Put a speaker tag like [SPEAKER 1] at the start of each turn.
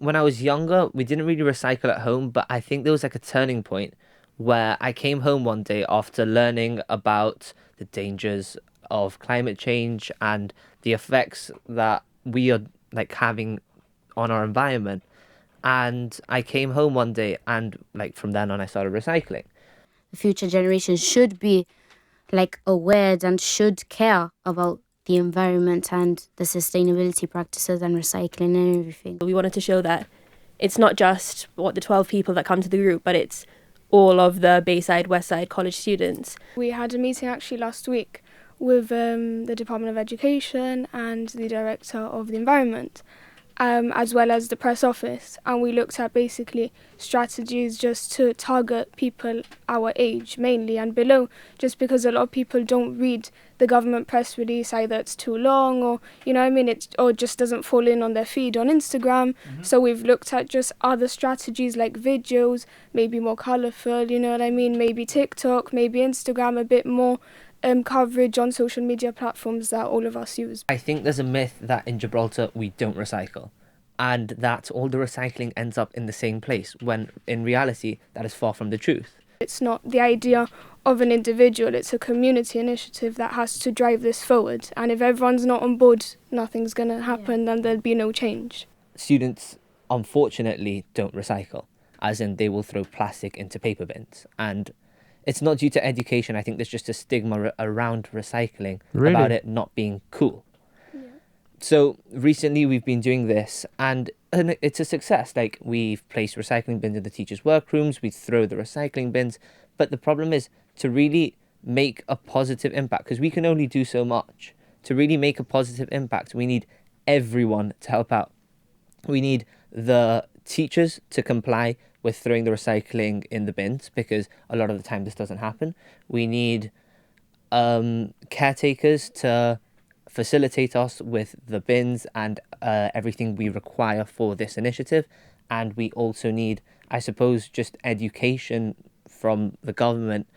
[SPEAKER 1] when I was younger, we didn't really recycle at home, but I think there was like a turning point where I came home one day after learning about the dangers of climate change and the effects that we are like having on our environment. And I came home one day and like from then on I started recycling.
[SPEAKER 2] The future generations should be like aware and should care about the environment and the sustainability practices and recycling and everything.
[SPEAKER 3] We wanted to show that it's not just the 12 people that come to the group, but it's all of the Bayside, Westside college students.
[SPEAKER 4] We had a meeting actually last week with the Department of Education and the Director of the Environment, as well as the press office, and we looked at basically strategies just to target people our age mainly and below, just because a lot of people don't read the government press release, either it's too long or or just doesn't fall in on their feed on Instagram. So we've looked at just other strategies like videos, maybe more colourful, maybe TikTok, maybe Instagram, a bit more coverage on social media platforms that all of us use.
[SPEAKER 1] I think there's a myth that in Gibraltar we don't recycle and that all the recycling ends up in the same place, when in reality that is far from the truth.
[SPEAKER 4] It's not the idea of an individual, it's a community initiative that has to drive this forward. And if everyone's not on board, nothing's going to happen, then there'll be no change.
[SPEAKER 1] Students, unfortunately, don't recycle, as in they will throw plastic into paper bins. And it's not due to education. I think there's just a stigma around recycling,
[SPEAKER 5] Really?
[SPEAKER 1] about it not being cool. So recently we've been doing this and it's a success. Like, we've placed recycling bins in the teachers' workrooms, we throw the recycling bins. But the problem is to really make a positive impact, because we can only do so much. To really make a positive impact, we need everyone to help out. We need the teachers to comply with throwing the recycling in the bins, because a lot of the time this doesn't happen. We need caretakers to facilitate us with the bins and everything we require for this initiative. And we also need, I suppose, just education from the government